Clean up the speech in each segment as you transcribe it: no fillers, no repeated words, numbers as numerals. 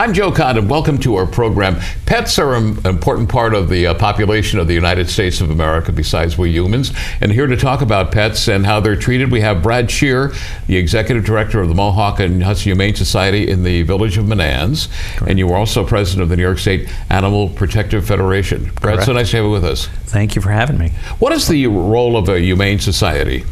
I'm Joe Condon. Welcome to our program. Pets are an important part of the population of the United States of America besides we humans. And here to talk about pets and how they're treated, we have Brad Shear, the Executive Director of the Mohawk Hudson Humane Society in the village of Menands. Correct. And you are also President of the New York State Animal Protective Federation. Brad, correct. So nice to have you with us. Thank you for having me. What is the role of a humane society?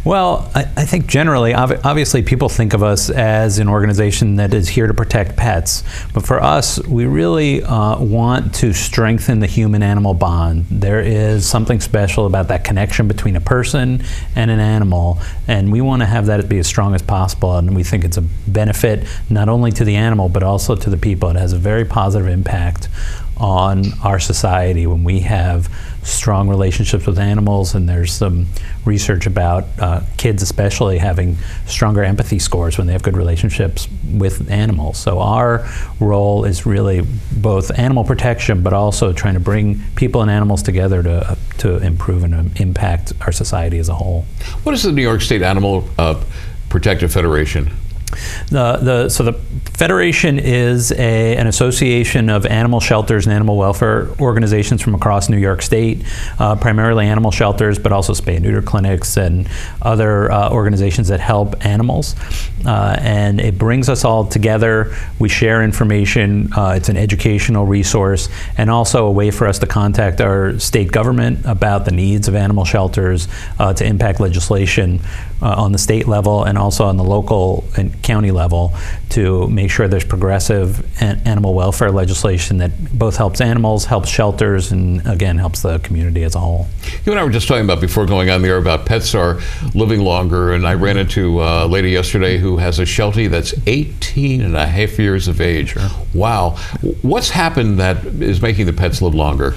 Well, I think generally, obviously people think of us as an organization that is here to protect pets. But for us, we really want to strengthen the human-animal bond. There is something special about that connection between a person and an animal, and we want to have that be as strong as possible. And we think it's a benefit not only to the animal, but also to the people. It has a very positive impact on our society when we have strong relationships with animals, and there's some research about kids especially having stronger empathy scores when they have good relationships with animals. So our role is really both animal protection, but also trying to bring people and animals together to improve and impact our society as a whole. What is the New York State Animal Protective Federation? So the Federation is an association of animal shelters and animal welfare organizations from across New York State, primarily animal shelters, but also spay and neuter clinics and other organizations that help animals. And it brings us all together. We share information. It's an educational resource and also a way for us to contact our state government about the needs of animal shelters, to impact legislation on the state level and also on the local and county level to make sure there's progressive animal welfare legislation that both helps animals, helps shelters, and again helps the community as a whole. You and I were just talking about before going on the air about pets are living longer, and I ran into a lady yesterday who has a Sheltie that's 18 and a half years of age. Sure. Wow. What's happened that is making the pets live longer?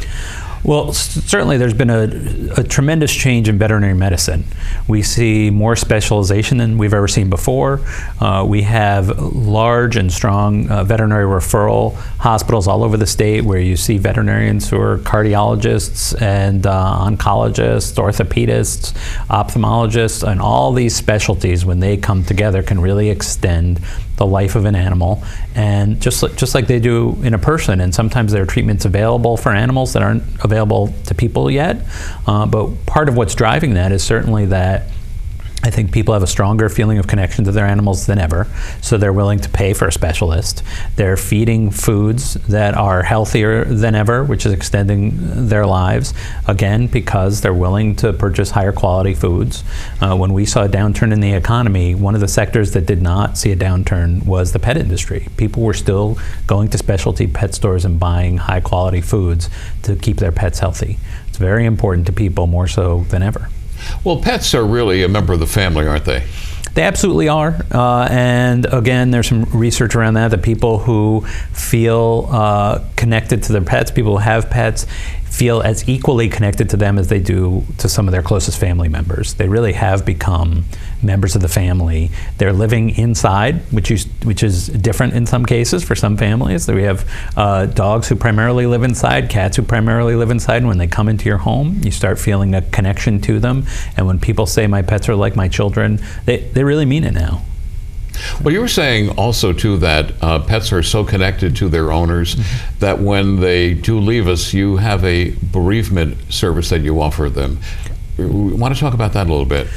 Well, certainly there's been a tremendous change in veterinary medicine. We see more specialization than we've ever seen before. We have large and strong veterinary referral hospitals all over the state where you see veterinarians who are cardiologists and oncologists, orthopedists, ophthalmologists, and all these specialties, when they come together, can really extend the life of an animal, and just like they do in a person. And sometimes there are treatments available for animals that aren't available to people yet. But part of what's driving that is certainly that I think people have a stronger feeling of connection to their animals than ever, so they're willing to pay for a specialist. They're feeding foods that are healthier than ever, which is extending their lives, again, because they're willing to purchase higher quality foods. When we saw a downturn in the economy, one of the sectors that did not see a downturn was the pet industry. People were still going to specialty pet stores and buying high quality foods to keep their pets healthy. It's very important to people, more so than ever. Well, pets are really a member of the family, aren't they? They absolutely are. And again, there's some research around that people who feel connected to their pets, people who have pets, feel as equally connected to them as they do to some of their closest family members. They really have become members of the family. They're living inside, which is different in some cases for some families. We have dogs who primarily live inside, cats who primarily live inside, and when they come into your home, you start feeling a connection to them. And when people say my pets are like my children, they really mean it now. Well, you were saying also, too, that pets are so connected to their owners that when they do leave us, you have a bereavement service that you offer them. We want to talk about that a little bit.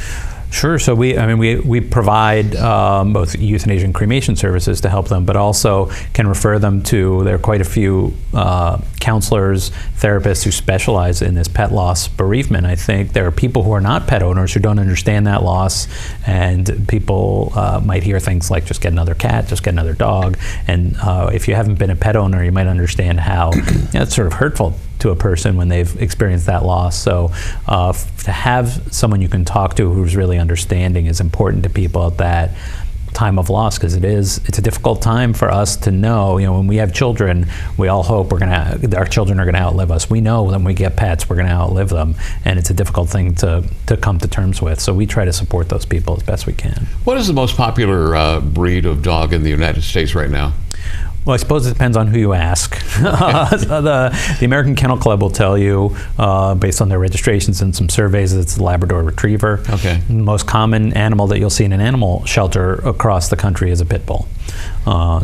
Sure. So we provide both euthanasia and cremation services to help them, but also can refer them to, there are quite a few counselors, therapists who specialize in this pet loss bereavement. I think there are people who are not pet owners who don't understand that loss, and people might hear things like just get another cat, just get another dog. And if you haven't been a pet owner, you might understand how it's sort of hurtful to a person when they've experienced that loss. So to have someone you can talk to who's really understanding is important to people at that time of loss, because it's a difficult time for us to know. When we have children, we all hope our children are going to outlive us. We know when we get pets, we're going to outlive them, and it's a difficult thing to come to terms with. So we try to support those people as best we can. What is the most popular breed of dog in the United States right now? Well, I suppose it depends on who you ask. The American Kennel Club will tell you, based on their registrations and some surveys, it's the Labrador Retriever. Okay. The most common animal that you'll see in an animal shelter across the country is a pit bull.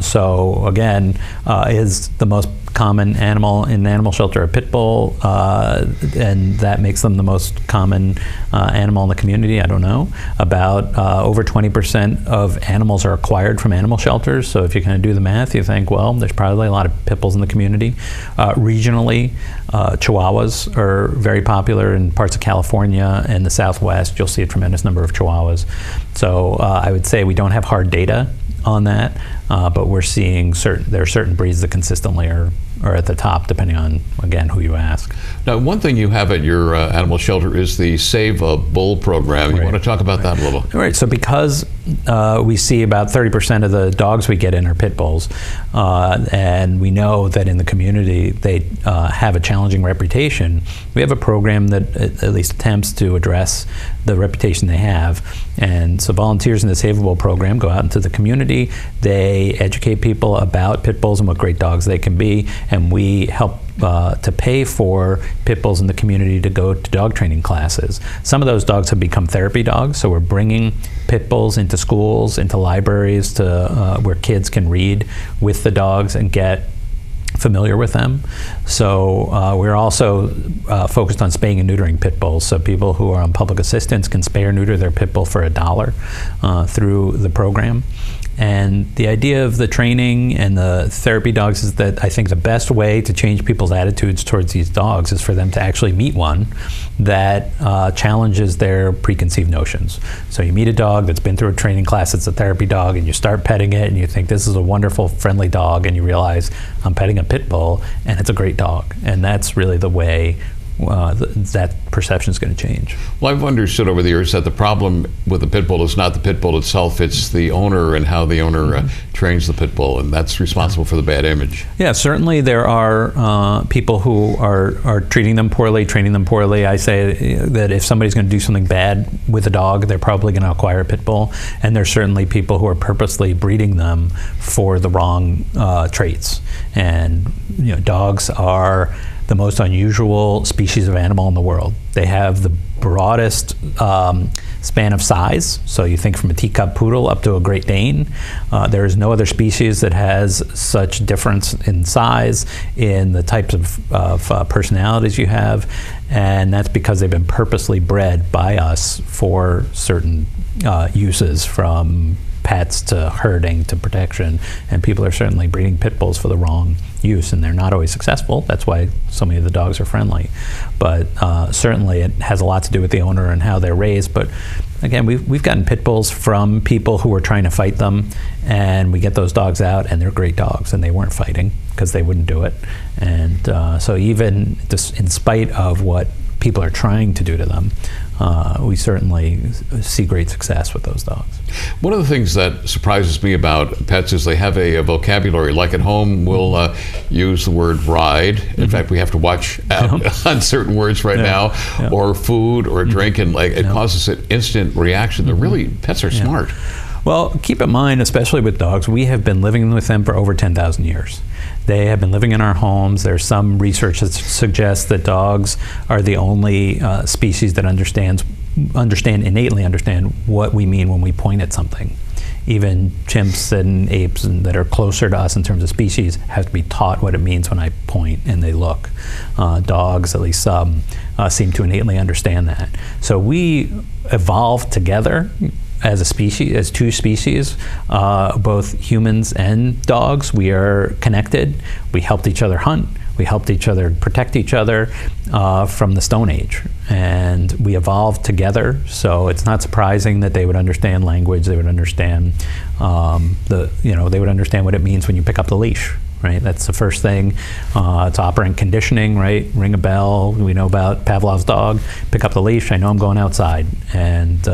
So again, is the most common animal in an animal shelter a pit bull, and that makes them the most common animal in the community? I don't know. About over 20% of animals are acquired from animal shelters. So if you kind of do the math, you think, well, there's probably a lot of pit bulls in the community. Regionally, Chihuahuas are very popular in parts of California and the Southwest. You'll see a tremendous number of Chihuahuas. So I would say we don't have hard data on that, but we're seeing there are certain breeds that consistently are at the top, depending on, again, who you ask. Now, one thing you have at your animal shelter is the Save a Bull program. You want to talk about that a little? Right. So because we see about 30% of the dogs we get in are pit bulls, and we know that in the community they have a challenging reputation, we have a program that at least attempts to address the reputation they have. And so volunteers in the Save a Bull program go out into the community. They educate people about pit bulls and what great dogs they can be, and we help to pay for pit bulls in the community to go to dog training classes. Some of those dogs have become therapy dogs, so we're bringing pit bulls into schools, into libraries, to where kids can read with the dogs and get familiar with them. So we're also focused on spaying and neutering pit bulls. So people who are on public assistance can spay or neuter their pit bull for $1 through the program. And the idea of the training and the therapy dogs is that I think the best way to change people's attitudes towards these dogs is for them to actually meet one that challenges their preconceived notions. So you meet a dog that's been through a training class, it's a therapy dog, and you start petting it and you think this is a wonderful, friendly dog, and you realize I'm petting a pit bull and it's a great dog. And that's really the way that perception is going to change. Well, I've understood over the years that the problem with the pit bull is not the pit bull itself, it's the owner and how the owner trains the pit bull, and that's responsible for the bad image. Yeah, certainly there are people who are treating them poorly, training them poorly. I say that if somebody's going to do something bad with a dog, they're probably going to acquire a pit bull, and there's certainly people who are purposely breeding them for the wrong traits. And dogs are the most unusual species of animal in the world. They have the broadest span of size. So you think from a teacup poodle up to a Great Dane. There is no other species that has such difference in size, in the types of personalities you have. And that's because they've been purposely bred by us for certain uses, from pets to herding to protection, and people are certainly breeding pit bulls for the wrong use, and they're not always successful. That's why so many of the dogs are friendly. But certainly it has a lot to do with the owner and how they're raised. But again, we've gotten pit bulls from people who were trying to fight them, and we get those dogs out and they're great dogs, and they weren't fighting because they wouldn't do it. And so even in spite of what people are trying to do to them, we certainly see great success with those dogs. One of the things that surprises me about pets is they have a vocabulary. Like at home, we'll use the word ride. In fact, we have to watch out on certain words right now, or food or drink, and it causes an instant reaction. They're really, pets are smart. Well, keep in mind, especially with dogs, we have been living with them for over 10,000 years. They have been living in our homes. There's some research that suggests that dogs are the only species that innately understand what we mean when we point at something. Even chimps and apes that are closer to us in terms of species have to be taught what it means when I point and they look. Dogs, at least some, seem to innately understand that. So we evolved together as a species, as two species, both humans and dogs. We are connected. We helped each other hunt. We helped each other protect each other from the Stone Age, and we evolved together. So it's not surprising that they would understand language. They would understand they would understand what it means when you pick up the leash. Right, that's the first thing. It's operant conditioning. Right, ring a bell. We know about Pavlov's dog. Pick up the leash. I know I'm going outside, and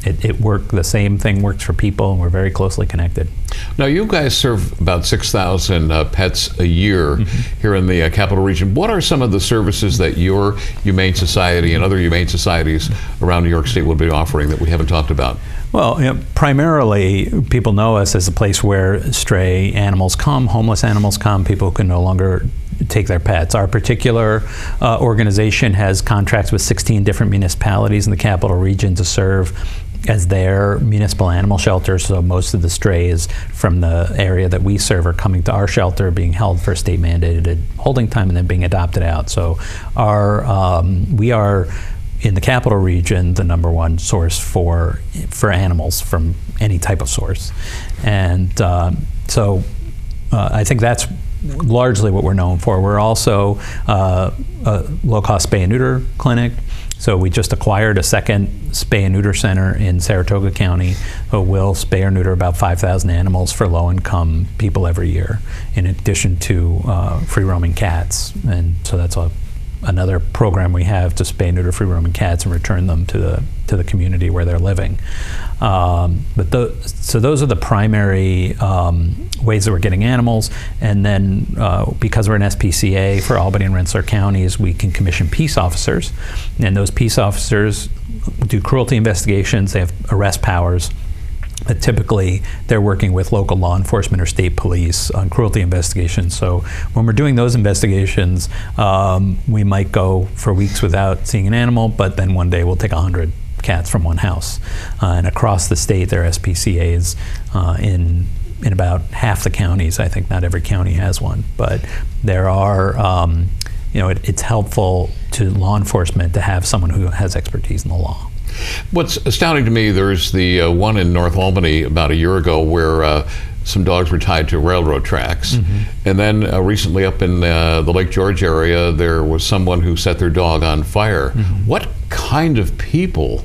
it worked. The same thing works for people, and we're very closely connected. Now, you guys serve about 6,000 pets a year here in the Capital Region. What are some of the services that your Humane Society and other humane societies around New York State will be offering that we haven't talked about? Well, primarily people know us as a place where stray animals come, homeless animals come, people who can no longer take their pets. Our particular organization has contracts with 16 different municipalities in the Capital Region to serve as their municipal animal shelter. So most of the strays from the area that we serve are coming to our shelter, being held for state mandated holding time, and then being adopted out. So we are, in the capital region, the #1 source for animals from any type of source. And so I think that's largely what we're known for. We're also a low-cost spay and neuter clinic. So we just acquired a second spay and neuter center in Saratoga County. We'll spay or neuter about 5,000 animals for low-income people every year, in addition to free-roaming cats. And so that's another program we have to spay and neuter free-roaming cats and return them to the community where they're living. So those are the primary ways that we're getting animals. And then because we're an SPCA for Albany and Rensselaer counties, we can commission peace officers. And those peace officers do cruelty investigations. They have arrest powers. But typically, they're working with local law enforcement or state police on cruelty investigations. So when we're doing those investigations, we might go for weeks without seeing an animal, but then one day we'll take 100 cats from one house. And across the state, there are SPCAs in about half the counties. I think not every county has one, but there are, it's helpful to law enforcement to have someone who has expertise in the law. What's astounding to me, there's the one in North Albany about a year ago where some dogs were tied to railroad tracks. Mm-hmm. And then recently up in the Lake George area, there was someone who set their dog on fire. Mm-hmm. What kind of people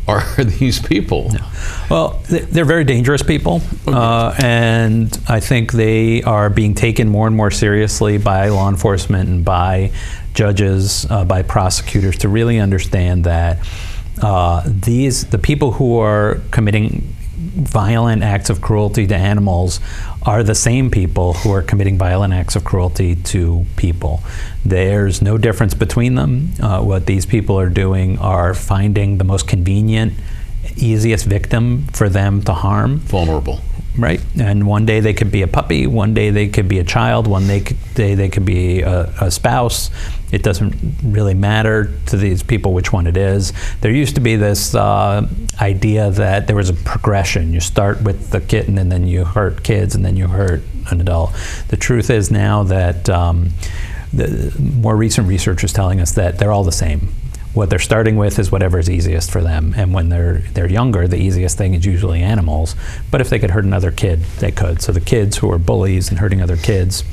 are these people? No. Well, they're very dangerous people. Okay. And I think they are being taken more and more seriously by law enforcement and by judges, by prosecutors, to really understand that the people who are committing violent acts of cruelty to animals are the same people who are committing violent acts of cruelty to people. There's no difference between them. What these people are doing are finding the most convenient, easiest victim for them to harm. Vulnerable. Right, and one day they could be a puppy, one day they could be a child, one day they could be a spouse. It doesn't really matter to these people which one it is. There used to be this idea that there was a progression. You start with the kitten, and then you hurt kids, and then you hurt an adult. The truth is now that the more recent research is telling us that they're all the same. What they're starting with is whatever is easiest for them, and when they're younger, the easiest thing is usually animals. But if they could hurt another kid, they could. So the kids who are bullies and hurting other kids,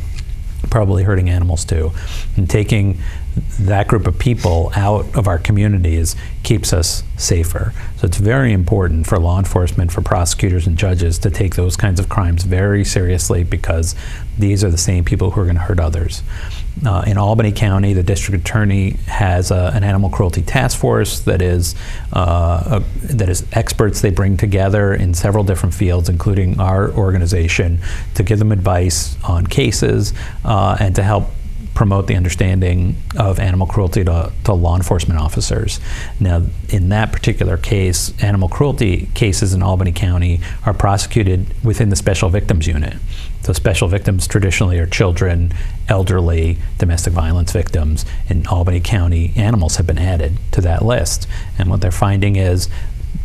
probably hurting animals too. And taking that group of people out of our communities keeps us safer. So it's very important for law enforcement, for prosecutors and judges to take those kinds of crimes very seriously, because these are the same people who are going to hurt others. In Albany County, the district attorney has an animal cruelty task force that is experts they bring together in several different fields, including our organization, to give them advice on cases and to help promote the understanding of animal cruelty to law enforcement officers. Now, in that particular case, animal cruelty cases in Albany County are prosecuted within the Special Victims Unit. So special victims traditionally are children, elderly, domestic violence victims. In Albany County, animals have been added to that list. And what they're finding is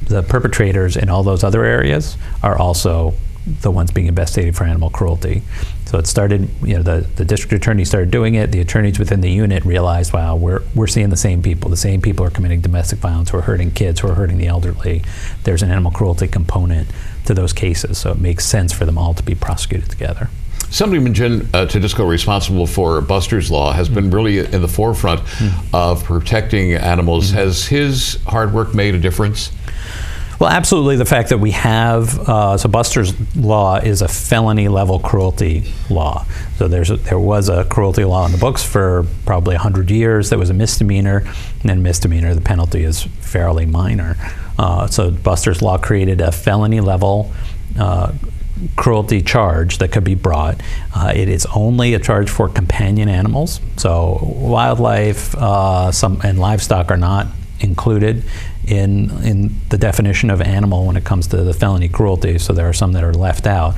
the perpetrators in all those other areas are also the ones being investigated for animal cruelty. So it started, the district attorney started doing it. The attorneys within the unit realized, wow, we're seeing the same people. The same people are committing domestic violence, who are hurting kids, who are hurting the elderly. There's an animal cruelty component to those cases, so it makes sense for them all to be prosecuted together. Somebody mentioned Tedisco, responsible for Buster's Law, has been really in the forefront of protecting animals. Has his hard work made a difference? Well, absolutely. The fact that we have, so Buster's Law is a felony level cruelty law. So there was a cruelty law in the books for probably 100 years that was a misdemeanor, and then misdemeanor, the penalty is fairly minor. So Buster's Law created a felony level cruelty charge that could be brought. It is only a charge for companion animals. So wildlife and livestock are not included in the definition of animal when it comes to the felony cruelty, so there are some that are left out.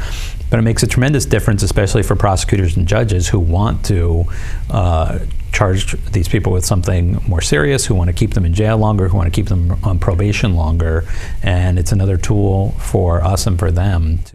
But it makes a tremendous difference, especially for prosecutors and judges who want to charge these people with something more serious, who want to keep them in jail longer, who want to keep them on probation longer, and it's another tool for us and for them